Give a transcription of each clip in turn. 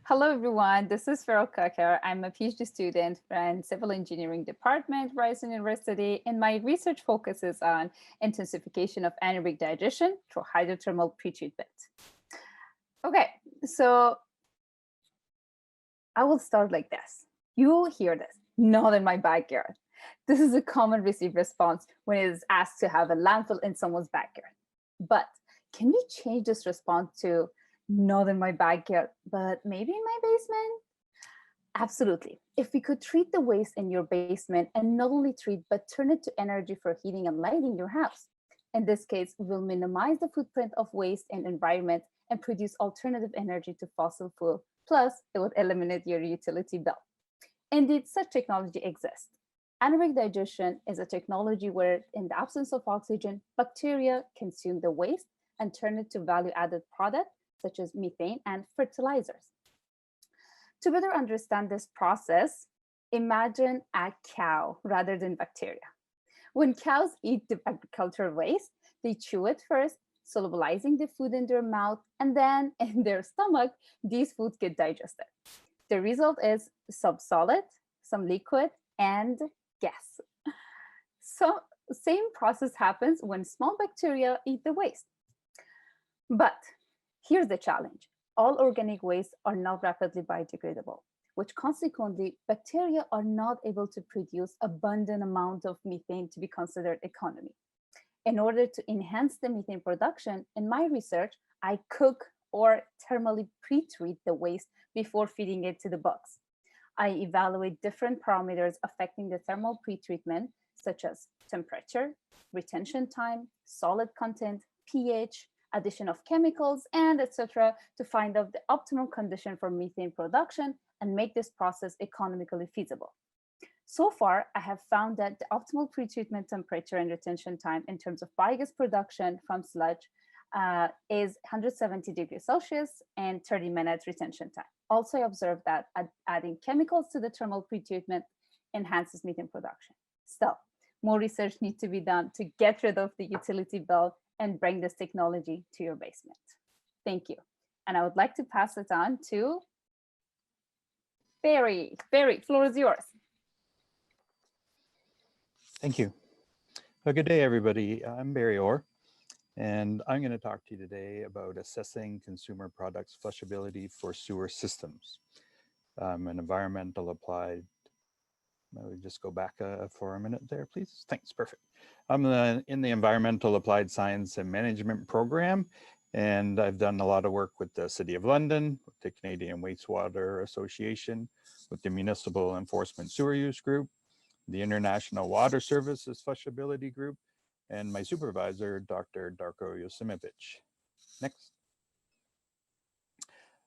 Hello, everyone. This is Farrell Kakar. I'm a PhD student in Civil Engineering Department, Rice University, and my research focuses on intensification of anaerobic digestion through hydrothermal pretreatment. Okay, so I will start like this. You hear this, not in my backyard. This is a common received response when it is asked to have a landfill in someone's backyard. But can we change this response to not in my backyard, but maybe in my basement? Absolutely. If we could treat the waste in your basement and not only treat, but turn it to energy for heating and lighting your house. In this case, we'll minimize the footprint of waste and environment and produce alternative energy to fossil fuel. Plus, it would eliminate your utility bill. Indeed, such technology exists. Anaerobic digestion is a technology where, in the absence of oxygen, bacteria consume the waste and turn it to value-added products such as methane and fertilizers. To better understand this process, imagine a cow rather than bacteria. When cows eat the agricultural waste, they chew it first, solubilizing the food in their mouth, and then in their stomach, these foods get digested. The result is some solid, some liquid, and gas. So same process happens when small bacteria eat the waste. But here's the challenge. All organic wastes are not rapidly biodegradable, which consequently, bacteria are not able to produce abundant amount of methane to be considered economy. In order to enhance the methane production, in my research, I cook or thermally pre-treat the waste before feeding it to the bugs. I evaluate different parameters affecting the thermal pretreatment, such as temperature, retention time, solid content, pH, addition of chemicals, and etc., to find out the optimal condition for methane production and make this process economically feasible. So far, I have found that the optimal pretreatment temperature and retention time in terms of biogas production from sludge is 170 degrees Celsius and 30 minutes retention time. Also, I observed that adding chemicals to the thermal pretreatment enhances methane production. Still, more research needs to be done to get rid of the utility bill and bring this technology to your basement. Thank you. And I would like to pass it on to Barry. Barry, floor is yours. Thank you. Well, good day, everybody. I'm Barry Orr, and I'm going to talk to you today about assessing consumer products flushability for sewer systems. I'm an environmental applied. Let me just go back for a minute there, please. Thanks, perfect. I'm in the Environmental Applied Science and Management program, and I've done a lot of work with the City of London, with the Canadian Wastewater Association, with the Municipal Enforcement Sewer Use Group, the International Water Services Flushability Group, and my supervisor, Dr. Darko Josimovic. Next.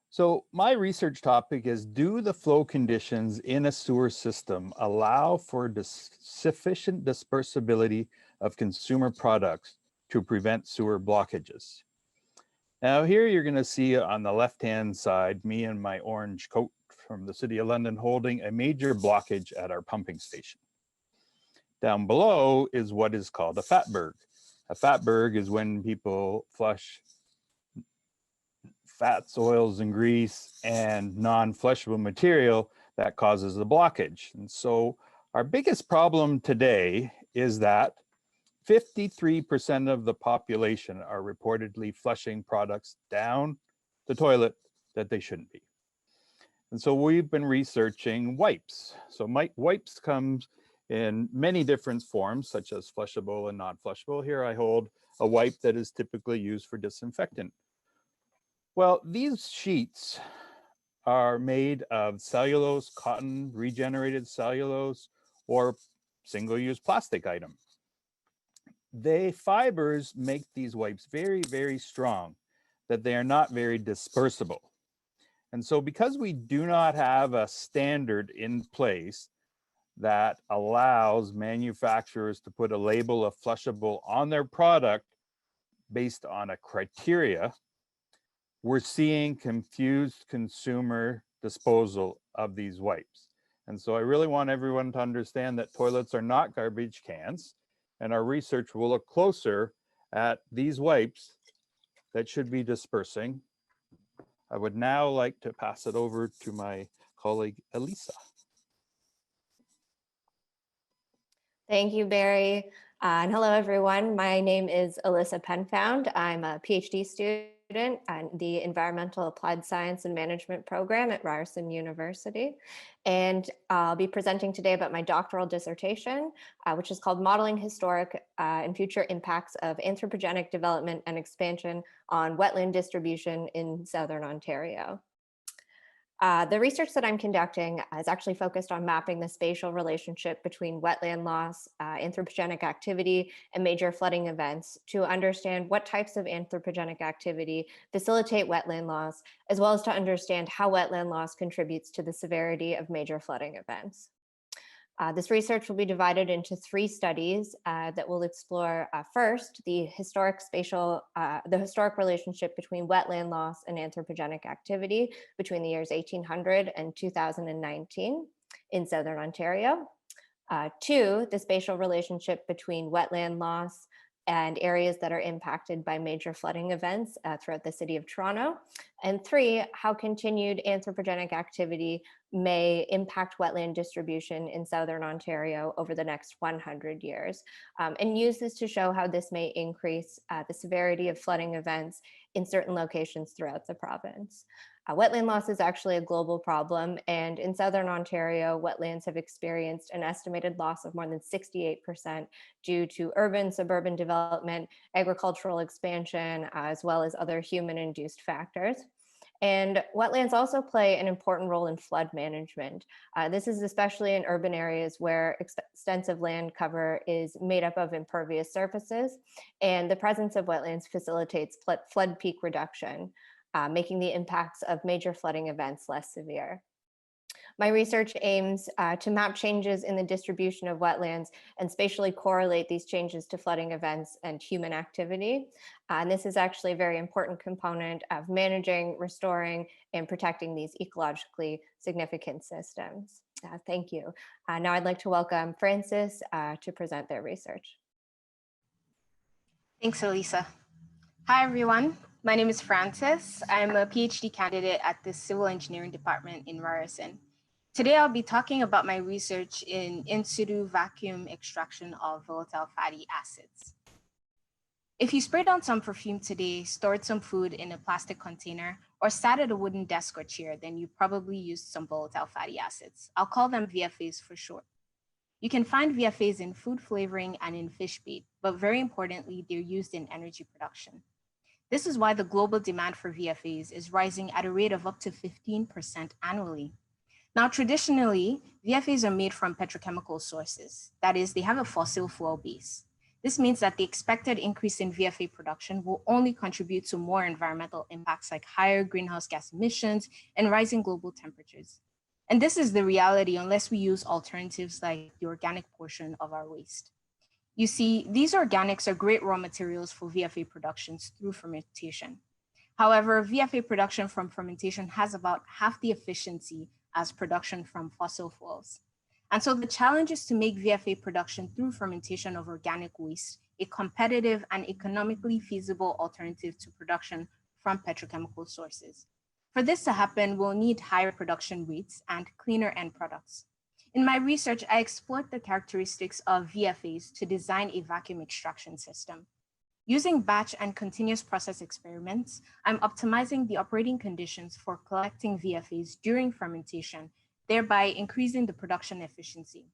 So my research topic is, do the flow conditions in a sewer system allow for sufficient dispersibility of consumer products to prevent sewer blockages? Now here you're going to see on the left-hand side, me in my orange coat from the City of London holding a major blockage at our pumping station. Down below is what is called a fatberg. A fatberg is when people flush fats, oils, and grease and non-flushable material that causes the blockage. And so our biggest problem today is that 53% of the population are reportedly flushing products down the toilet that they shouldn't be. And so we've been researching wipes. So wipes comes in many different forms, such as flushable and non-flushable. Here I hold a wipe that is typically used for disinfectant. Well, these sheets are made of cellulose, cotton, regenerated cellulose, or single-use plastic item. The fibers make these wipes very, very strong, that they are not very dispersible. And so because we do not have a standard in place that allows manufacturers to put a label of flushable on their product based on a criteria, we're seeing confused consumer disposal of these wipes. And so I really want everyone to understand that toilets are not garbage cans, and our research will look closer at these wipes that should be dispersing I would now like to pass it over to my colleague, Elisa. Thank you, Barry. And hello, everyone. My name is Alyssa Penfound. I'm a PhD student in the Environmental Applied Science and Management program at Ryerson University. And I'll be presenting today about my doctoral dissertation, which is called Modeling Historic and Future Impacts of Anthropogenic Development and Expansion on Wetland Distribution in Southern Ontario. The research that I'm conducting is actually focused on mapping the spatial relationship between wetland loss, anthropogenic activity, and major flooding events to understand what types of anthropogenic activity facilitate wetland loss, as well as to understand how wetland loss contributes to the severity of major flooding events. This research will be divided into 3 studies that will explore first the historic relationship between wetland loss and anthropogenic activity between the years 1800 and 2019 in Southern Ontario. 2, the spatial relationship between wetland loss and areas that are impacted by major flooding events throughout the city of Toronto. And 3, how continued anthropogenic activity may impact wetland distribution in Southern Ontario over the next 100 years, and use this to show how this may increase the severity of flooding events in certain locations throughout the province. Wetland loss is actually a global problem, and in Southern Ontario, wetlands have experienced an estimated loss of more than 68% due to urban, suburban development, agricultural expansion, as well as other human-induced factors. And wetlands also play an important role in flood management. This is especially in urban areas where extensive land cover is made up of impervious surfaces, and the presence of wetlands facilitates flood peak reduction, making the impacts of major flooding events less severe. My research aims to map changes in the distribution of wetlands and spatially correlate these changes to flooding events and human activity. And this is actually a very important component of managing, restoring, and protecting these ecologically significant systems. Thank you. Now I'd like to welcome Francis to present their research. Thanks, Elisa. Hi, everyone. My name is Francis. I'm a PhD candidate at the Civil Engineering Department in Ryerson. Today, I'll be talking about my research in situ vacuum extraction of volatile fatty acids. If you sprayed on some perfume today, stored some food in a plastic container, or sat at a wooden desk or chair, then you probably used some volatile fatty acids. I'll call them VFAs for short. You can find VFAs in food flavoring and in fish bait, but very importantly, they're used in energy production. This is why the global demand for VFAs is rising at a rate of up to 15% annually. Now, traditionally, VFAs are made from petrochemical sources. That is, they have a fossil fuel base. This means that the expected increase in VFA production will only contribute to more environmental impacts like higher greenhouse gas emissions and rising global temperatures. And this is the reality unless we use alternatives like the organic portion of our waste. You see, these organics are great raw materials for VFA productions through fermentation. However, VFA production from fermentation has about half the efficiency as production from fossil fuels. And so the challenge is to make VFA production through fermentation of organic waste a competitive and economically feasible alternative to production from petrochemical sources. For this to happen, we'll need higher production rates and cleaner end products. In my research, I explored the characteristics of VFAs to design a vacuum extraction system. Using batch and continuous process experiments, I'm optimizing the operating conditions for collecting VFAs during fermentation, thereby increasing the production efficiency.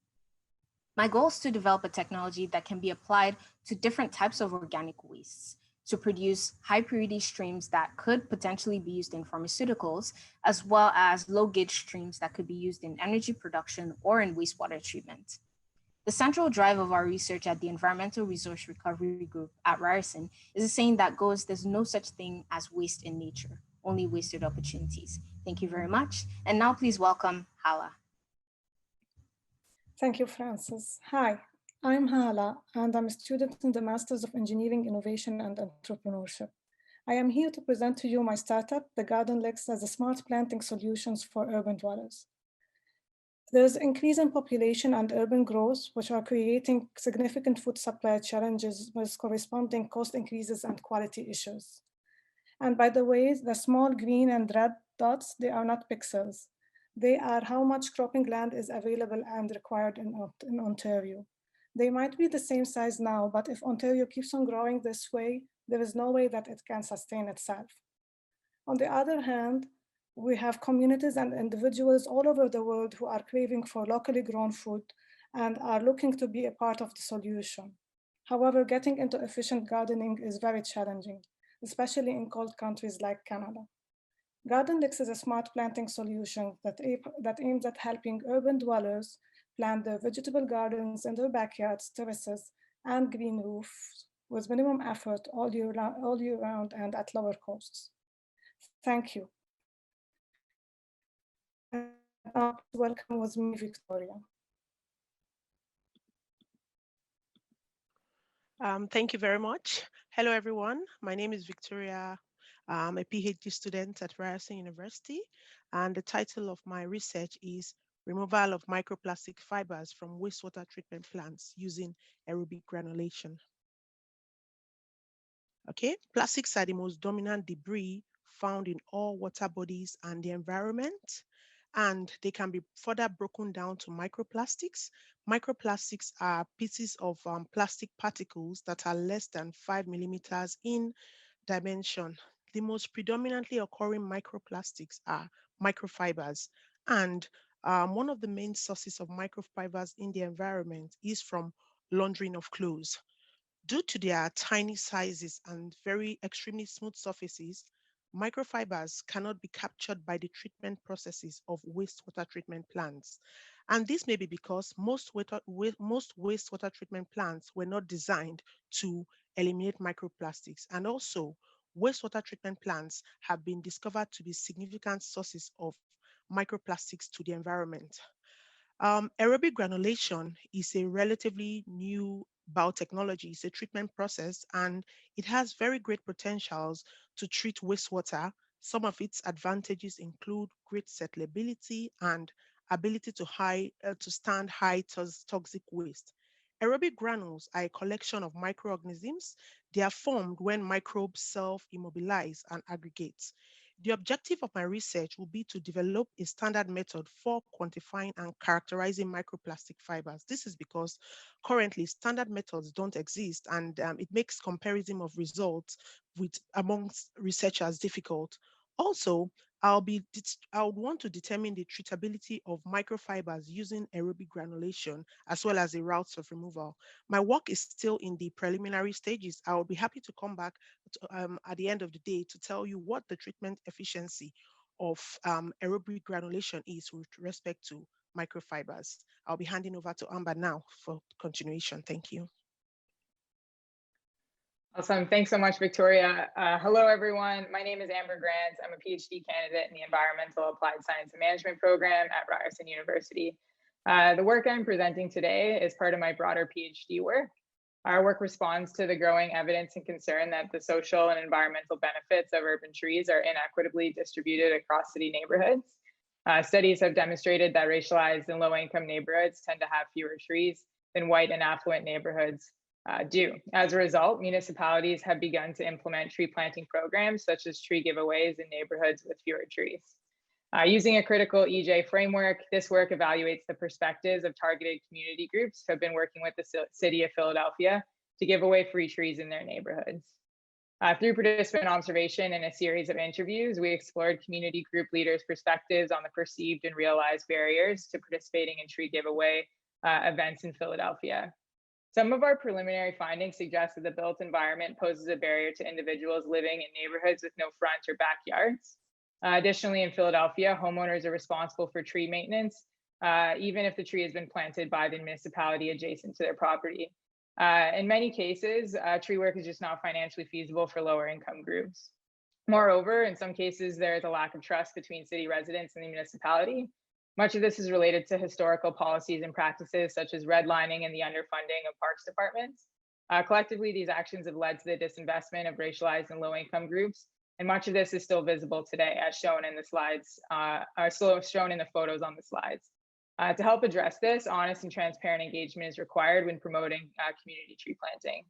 My goal is to develop a technology that can be applied to different types of organic wastes to produce high purity streams that could potentially be used in pharmaceuticals, as well as low gauge streams that could be used in energy production or in wastewater treatment. The central drive of our research at the Environmental Resource Recovery Group at Ryerson is a saying that goes, there's no such thing as waste in nature, only wasted opportunities. Thank you very much. And now please welcome Hala. Thank you, Francis. Hi, I'm Hala, and I'm a student in the Masters of Engineering, Innovation, and Entrepreneurship. I am here to present to you my startup, the Garden Licks, as a smart planting solutions for urban dwellers. There's increasing population and urban growth, which are creating significant food supply challenges with corresponding cost increases and quality issues. And by the way, the small green and red dots, they are not pixels. They are how much cropping land is available and required in Ontario. They might be the same size now, but if Ontario keeps on growing this way, there is no way that it can sustain itself. On the other hand, we have communities and individuals all over the world who are craving for locally grown food and are looking to be a part of the solution. However, getting into efficient gardening is very challenging, especially in cold countries like Canada. GardenLix is a smart planting solution that aims at helping urban dwellers plant their vegetable gardens in their backyards, terraces, and green roofs with minimum effort all year round and at lower costs. Thank you. And now welcome with me, Victoria. Thank you very much. Hello, everyone. My name is Victoria. I'm a PhD student at Ryerson University, and the title of my research is Removal of Microplastic Fibers from Wastewater Treatment Plants Using Aerobic Granulation. Okay, plastics are the most dominant debris found in all water bodies and the environment, and they can be further broken down to microplastics. Microplastics are pieces of plastic particles that are less than 5 millimeters in dimension. The most predominantly occurring microplastics are microfibers, and one of the main sources of microfibers in the environment is from laundering of clothes. Due to their tiny sizes and very extremely smooth surfaces, microfibers cannot be captured by the treatment processes of wastewater treatment plants. And this may be because most wastewater treatment plants were not designed to eliminate microplastics. And also, wastewater treatment plants have been discovered to be significant sources of microplastics to the environment. Aerobic granulation is a relatively new biotechnology. It's a treatment process, and it has very great potentials to treat wastewater. Some of its advantages include great settlability and ability to stand high toxic waste. Aerobic granules are a collection of microorganisms. They are formed when microbes self-immobilize and aggregate. The objective of my research will be to develop a standard method for quantifying and characterizing microplastic fibers. This is because currently standard methods don't exist, and it makes comparison of results amongst researchers difficult. Also, I would want to determine the treatability of microfibers using aerobic granulation as well as the routes of removal. My work is still in the preliminary stages. I will be happy to come back at the end of the day to tell you what the treatment efficiency of aerobic granulation is with respect to microfibers. I'll be handing over to Amber now for continuation. Thank you. Awesome. Thanks so much, Victoria. Hello, everyone. My name is Amber Grant. I'm a PhD candidate in the Environmental Applied Science and Management program at Ryerson University. The work I'm presenting today is part of my broader PhD work. Our work responds to the growing evidence and concern that the social and environmental benefits of urban trees are inequitably distributed across city neighborhoods. Studies have demonstrated that racialized and low-income neighborhoods tend to have fewer trees than white and affluent neighborhoods do. As a result, municipalities have begun to implement tree planting programs such as tree giveaways in neighborhoods with fewer trees. Using a critical EJ framework, this work evaluates the perspectives of targeted community groups who have been working with the city of Philadelphia to give away free trees in their neighborhoods. Through participant observation and a series of interviews, we explored community group leaders' perspectives on the perceived and realized barriers to participating in tree giveaway events in Philadelphia. Some of our preliminary findings suggest that the built environment poses a barrier to individuals living in neighborhoods with no front or backyards. Additionally, in Philadelphia, homeowners are responsible for tree maintenance, even if the tree has been planted by the municipality adjacent to their property. In many cases, tree work is just not financially feasible for lower income groups. Moreover, in some cases, there is a lack of trust between city residents and the municipality. Much of this is related to historical policies and practices such as redlining and the underfunding of parks departments. Collectively, these actions have led to the disinvestment of racialized and low-income groups, and much of this is still visible today, as shown in the slides, are still shown in the photos on the slides. To help address this, honest and transparent engagement is required when promoting community tree planting.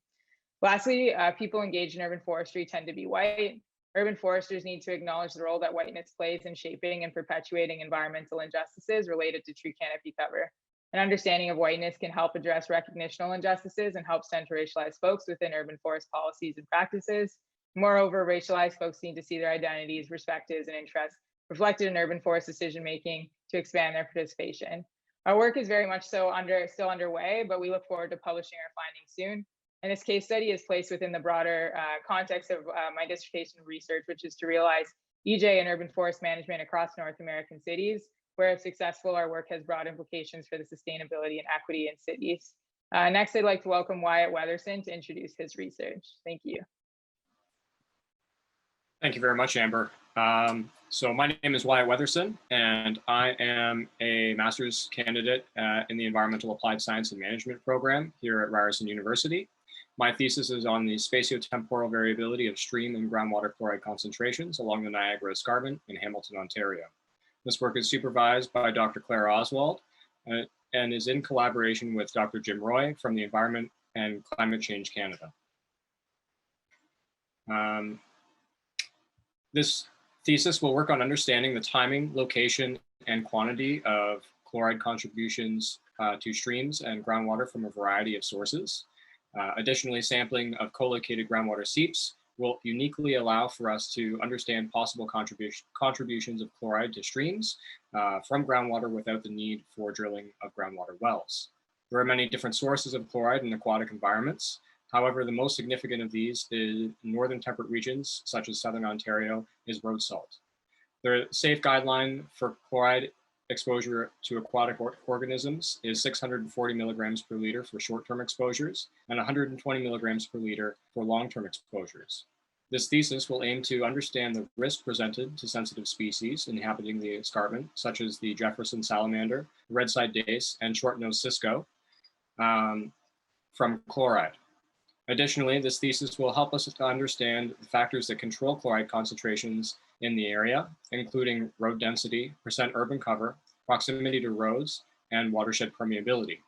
Lastly, people engaged in urban forestry tend to be white. urban foresters need to acknowledge the role that whiteness plays in shaping and perpetuating environmental injustices related to tree canopy cover. An understanding of whiteness can help address recognitional injustices and help center racialized folks within urban forest policies and practices. Moreover, racialized folks need to see their identities, perspectives, and interests reflected in urban forest decision making to expand their participation. Our work is very much so still underway, but we look forward to publishing our findings soon. And this case study is placed within the broader context of my dissertation research, which is to realize EJ and urban forest management across North American cities. Where if successful, our work has broad implications for the sustainability and equity in cities. Next, I'd like to welcome Wyatt Weatherson to introduce his research. Thank you. Thank you very much, Amber. So my name is Wyatt Weatherson, and I am a master's candidate in the Environmental Applied Science and Management program here at Ryerson University. My thesis is on the spatiotemporal variability of stream and groundwater chloride concentrations along the Niagara Escarpment in Hamilton, Ontario. This work is supervised by Dr. Claire Oswald and is in collaboration with Dr. Jim Roy from the Environment and Climate Change Canada. This thesis will work on understanding the timing, location, and quantity of chloride contributions to streams and groundwater from a variety of sources. Additionally, sampling of co-located groundwater seeps will uniquely allow for us to understand possible contributions of chloride to streams from groundwater without the need for drilling of groundwater wells. There are many different sources of chloride in aquatic environments. However, the most significant of these in northern temperate regions, such as Southern Ontario, is road salt. The safe guideline for chloride exposure to aquatic organisms is 640 milligrams per liter for short-term exposures and 120 milligrams per liter for long-term exposures. This thesis will aim to understand the risk presented to sensitive species inhabiting the escarpment, such as the Jefferson salamander, red-side dace, and short-nosed cisco from chloride. Additionally, this thesis will help us to understand the factors that control chloride concentrations in the area, including road density, percent urban cover, proximity to roads, and watershed permeability.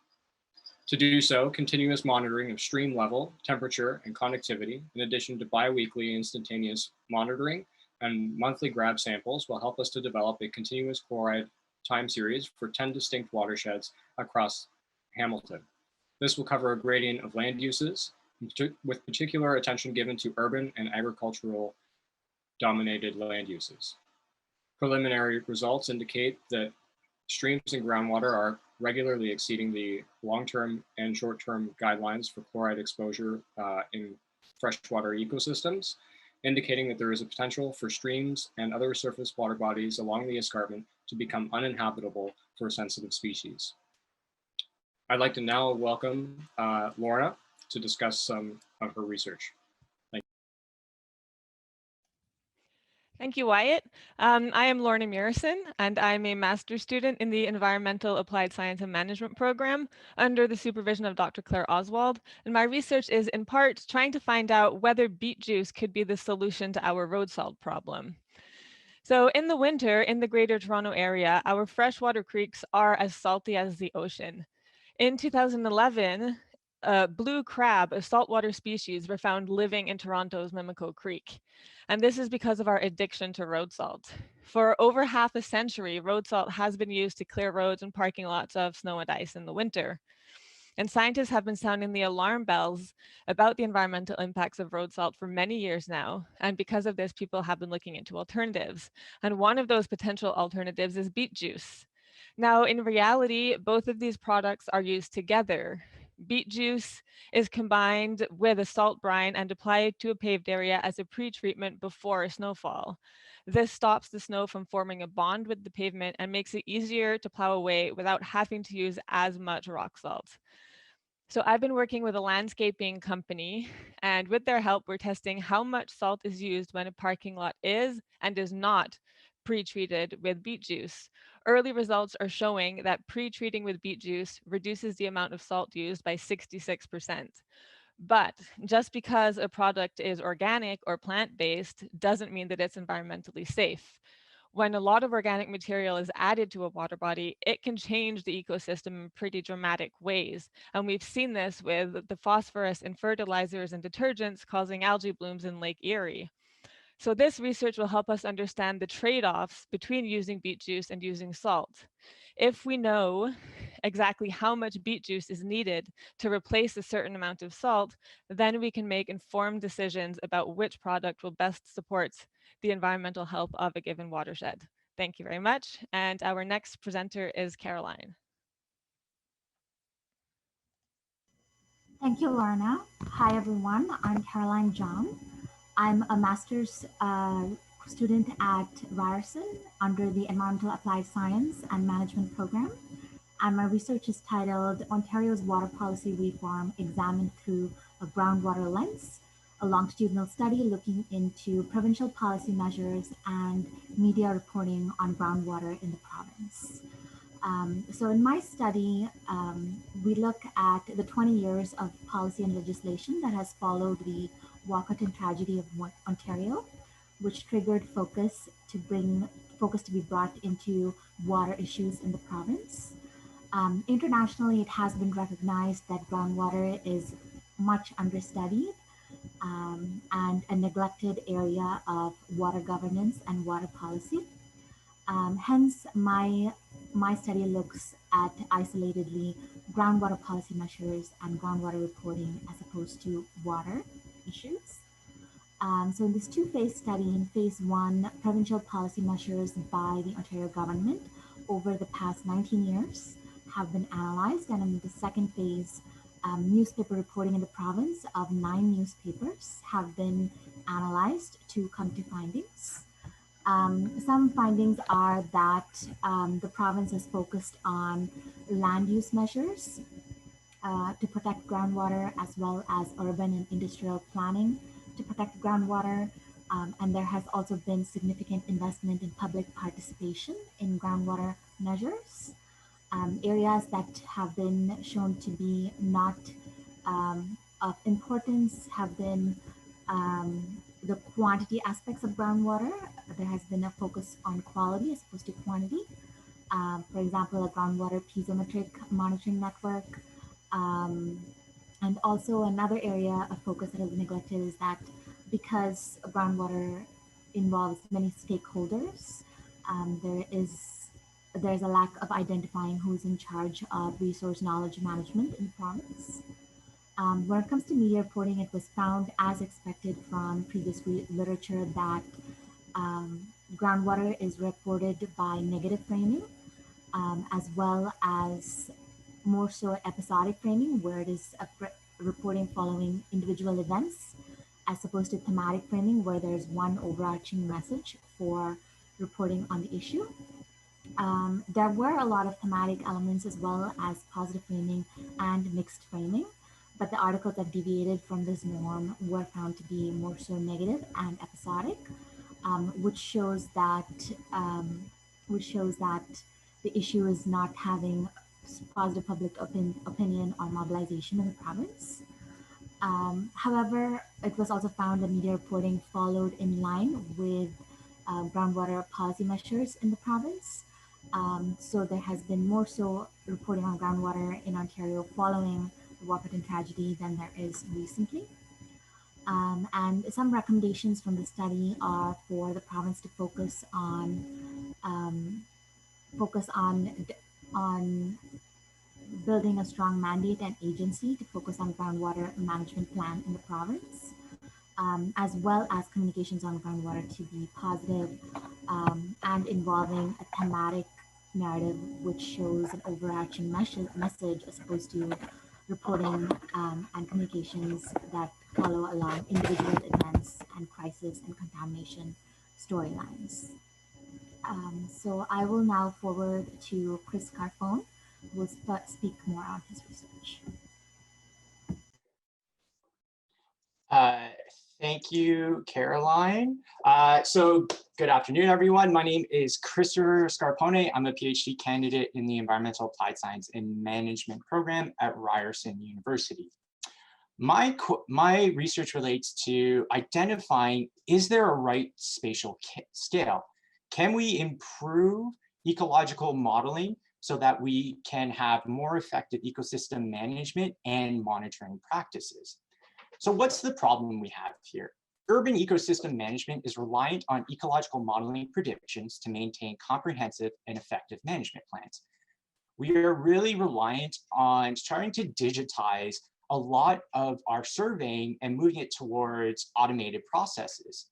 To do so, continuous monitoring of stream level, temperature, and conductivity, in addition to biweekly instantaneous monitoring and monthly grab samples, will help us to develop a continuous chloride time series for 10 distinct watersheds across Hamilton. This will cover a gradient of land uses, with particular attention given to urban and agricultural dominated land uses. Preliminary results indicate that streams and groundwater are regularly exceeding the long-term and short-term guidelines for chloride exposure in freshwater ecosystems, indicating that there is a potential for streams and other surface water bodies along the escarpment to become uninhabitable for sensitive species. I'd like to now welcome Lorna to discuss some of her research. Thank you, Wyatt. I am Lorna Murison, and I'm a master's student in the Environmental Applied Science and Management program under the supervision of Dr. Claire Oswald. And my research is in part trying to find out whether beet juice could be the solution to our road salt problem. So in the winter, in the Greater Toronto Area, our freshwater creeks are as salty as the ocean. In 2011, blue crab, a saltwater species, were found living in Toronto's Mimico Creek. And this is because of our addiction to road salt. For over half a century, road salt has been used to clear roads and parking lots of snow and ice in the winter. And scientists have been sounding the alarm bells about the environmental impacts of road salt for many years now. And because of this, people have been looking into alternatives. And one of those potential alternatives is beet juice. Now, in reality, both of these products are used together. Beet juice is combined with a salt brine and applied to a paved area as a pre-treatment before a snowfall. This stops the snow from forming a bond with the pavement and makes it easier to plow away without having to use as much rock salt. So I've been working with a landscaping company, and with their help, we're testing how much salt is used when a parking lot is and is not pre-treated with beet juice. Early results are showing that pre-treating with beet juice reduces the amount of salt used by 66%. But just because a product is organic or plant-based doesn't mean that it's environmentally safe. When a lot of organic material is added to a water body, it can change the ecosystem in pretty dramatic ways. And we've seen this with the phosphorus in fertilizers and detergents causing algae blooms in Lake Erie. So this research will help us understand the trade-offs between using beet juice and using salt. If we know exactly how much beet juice is needed to replace a certain amount of salt, then we can make informed decisions about which product will best support the environmental health of a given watershed. Thank you very much. And our next presenter is Caroline. Thank you, Lorna. Hi, everyone. I'm Caroline John. I'm a master's student at Ryerson under the Environmental Applied Science and Management program. And my research is titled Ontario's Water Policy Reform Examined Through a Groundwater Lens, a longitudinal study looking into provincial policy measures and media reporting on groundwater in the province. So in my study, we look at the 20 years of policy and legislation that has followed the Walkerton tragedy of Ontario, which triggered focus to be brought into water issues in the province. Internationally, it has been recognized that groundwater is much understudied and a neglected area of water governance and water policy. Hence, my study looks at isolatedly groundwater policy measures and groundwater reporting as opposed to water issues. So in this two-phase study, in phase one, provincial policy measures by the Ontario government over the past 19 years have been analyzed. And in the second phase, newspaper reporting in the province of 9 newspapers have been analyzed to come to findings. Some findings are that the province has focused on land use measures to protect groundwater, as well as urban and industrial planning to protect groundwater. And there has also been significant investment in public participation in groundwater measures. Areas that have been shown to be not of importance have been the quantity aspects of groundwater. There has been a focus on quality as opposed to quantity. For example, a groundwater piezometric monitoring network. And also another area of focus that has been neglected is that because groundwater involves many stakeholders, there's a lack of identifying who's in charge of resource knowledge management in the province. When it comes to media reporting, it was found, as expected from previous literature, that groundwater is reported by negative framing, as well as more so episodic framing, where it is reporting following individual events, as opposed to thematic framing, where there's one overarching message for reporting on the issue. There were a lot of thematic elements as well as positive framing and mixed framing, but the articles that deviated from this norm were found to be more so negative and episodic, which shows that the issue is not having positive public opinion or mobilization in the province. However, it was also found that media reporting followed in line with groundwater policy measures in the province. So there has been more so reporting on groundwater in Ontario following the Walkerton tragedy than there is recently. And some recommendations from the study are for the province to focus on building a strong mandate and agency to focus on groundwater management plan in the province, as well as communications on groundwater to be positive and involving a thematic narrative which shows an overarching message as opposed to reporting and communications that follow along individual events and crisis and contamination storylines. So I will now forward to Chris Carfone, who will speak more on his research. Thank you, Caroline. So good afternoon, everyone. My name is Christopher Scarpone. I'm a PhD candidate in the Environmental Applied Science and Management program at Ryerson University. My research relates to identifying, is there a right spatial scale? Can we improve ecological modeling so that we can have more effective ecosystem management and monitoring practices? So what's the problem we have here? Urban ecosystem management is reliant on ecological modeling predictions to maintain comprehensive and effective management plans. We are really reliant on trying to digitize a lot of our surveying and moving it towards automated processes.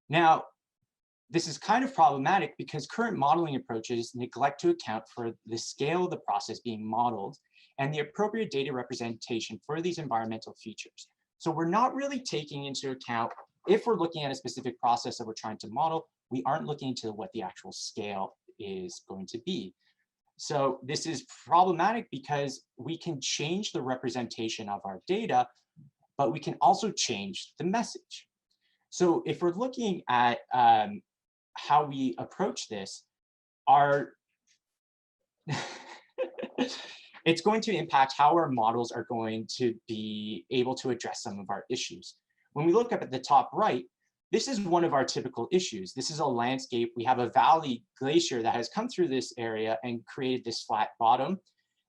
Now, this is kind of problematic because current modeling approaches neglect to account for the scale of the process being modeled and the appropriate data representation for these environmental features. So we're not really taking into account, if we're looking at a specific process that we're trying to model, we aren't looking into what the actual scale is going to be. So this is problematic because we can change the representation of our data, but we can also change the message. So if we're looking at how we approach this, it's going to impact how our models are going to be able to address some of our issues. When we look up at the top right, this is one of our typical issues. This is a landscape. We have a valley glacier that has come through this area and created this flat bottom.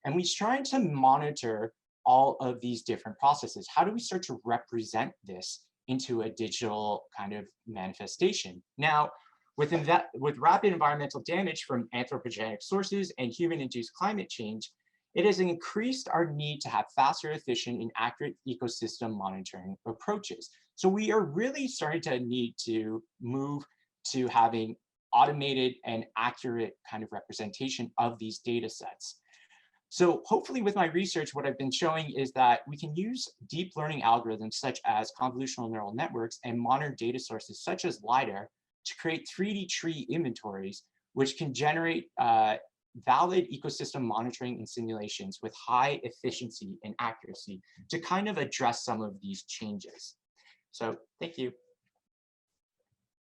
And we're trying to monitor all of these different processes. How do we start to represent this into a digital kind of manifestation? Now, with rapid environmental damage from anthropogenic sources and human-induced climate change, it has increased our need to have faster, efficient, and accurate ecosystem monitoring approaches. So we are really starting to need to move to having automated and accurate kind of representation of these data sets. So hopefully with my research, what I've been showing is that we can use deep learning algorithms such as convolutional neural networks and modern data sources such as LiDAR to create 3D tree inventories, which can generate valid ecosystem monitoring and simulations with high efficiency and accuracy to kind of address some of these changes. So thank you.